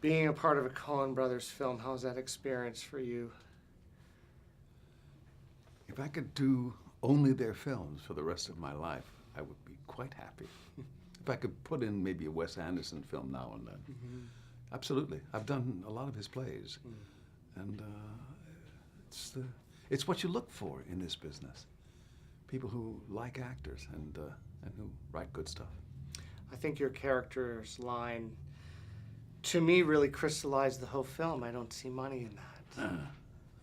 being a part of a Coen Brothers film, how's that experience for you? If I could do only their films for the rest of my life, I would be quite happy. If I could put in maybe a Wes Anderson film now and then. Mm-hmm. Absolutely. I've done a lot of his plays. And it's what you look for in this business. People who like actors and who write good stuff. I think your character's line, to me, really crystallized the whole film. I don't see money in that.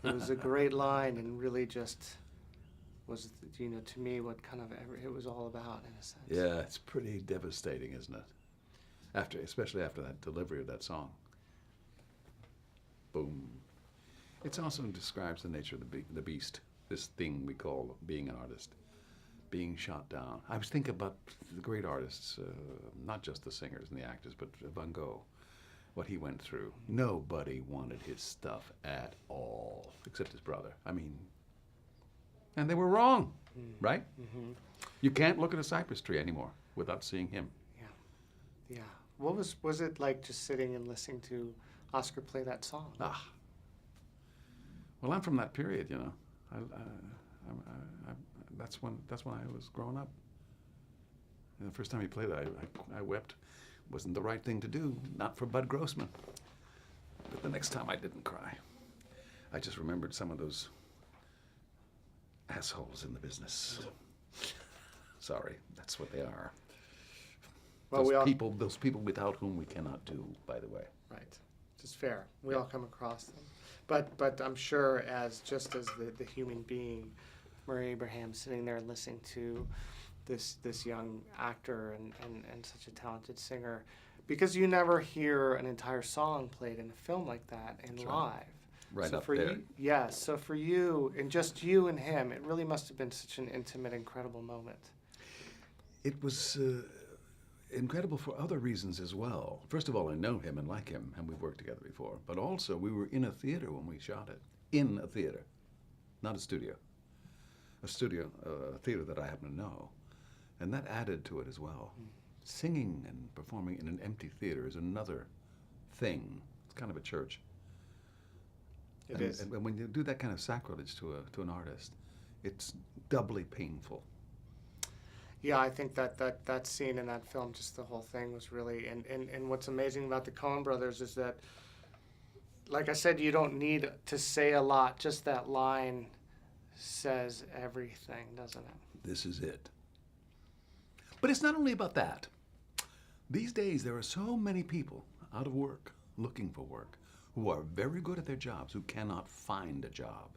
It was a great line and really just was, you know, to me, what kind of it was all about, in a sense. Yeah, it's pretty devastating, isn't it? Especially after that delivery of that song. Boom. It also describes the nature of the beast, this thing we call being an artist, being shot down. I was thinking about the great artists, not just the singers and the actors, but Van Gogh, what he went through. Nobody wanted his stuff at all, except his brother. I mean, and they were wrong, right? Mm-hmm. You can't look at a cypress tree anymore without seeing him. Yeah, yeah. What was it like just sitting and listening to Oscar play that song? Well, I'm from that period, you know. That's when I was growing up. And the first time he played it, I wept. Wasn't the right thing to do, not for Bud Grossman. But the next time I didn't cry. I just remembered some of those assholes in the business. Sorry, that's what they are. Well, those people without whom we cannot do, by the way. Right, just fair. We all come across them. But I'm sure as the human being, Murray Abraham sitting there listening to this young actor and such a talented singer, because you never hear an entire song played in a film like that in live. Right so up for there. So for you, and just you and him, it really must have been such an intimate, incredible moment. It was incredible for other reasons as well. First of all, I know him and like him, and we've worked together before. But also, we were in a theater when we shot it. In a theater, not a studio. A theater that I happen to know. And that added to it as well. Singing and performing in an empty theater is another thing. It's kind of a church. It is. And when you do that kind of sacrilege to an artist, it's doubly painful. Yeah, I think that scene in that film, just the whole thing was really, and what's amazing about the Coen Brothers is that, like I said, you don't need to say a lot. Just that line says everything, doesn't it? This is it. But it's not only about that. These days, there are so many people out of work, looking for work, who are very good at their jobs, who cannot find a job.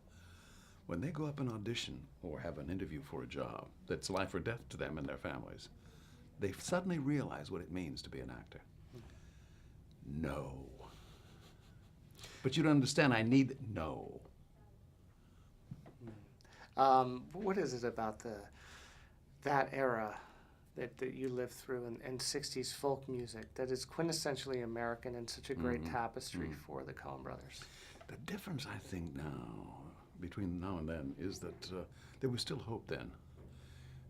When they go up and audition or have an interview for a job that's life or death to them and their families, they suddenly realize what it means to be an actor. No. But you don't understand, I need no. What is it about that era that you lived through and 60s folk music that is quintessentially American and such a great tapestry for the Coen Brothers? The difference, I think, between now and then is that there was still hope then.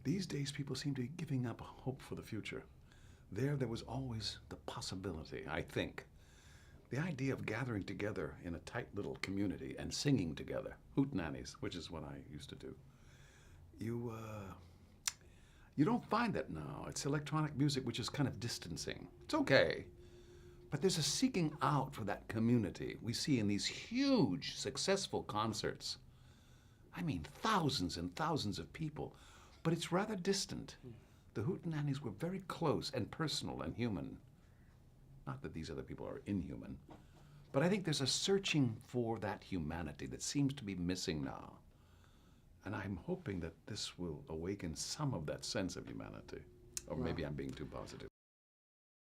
These days, people seem to be giving up hope for the future. There was always the possibility, I think. The idea of gathering together in a tight little community and singing together, hootenannies, which is what I used to do. You don't find that now. It's electronic music, which is kind of distancing. It's okay. But there's a seeking out for that community we see in these huge, successful concerts. I mean, thousands and thousands of people, but it's rather distant. The hootenannies were very close and personal and human. Not that these other people are inhuman, but I think there's a searching for that humanity that seems to be missing now. And I'm hoping that this will awaken some of that sense of humanity. Or maybe I'm being too positive.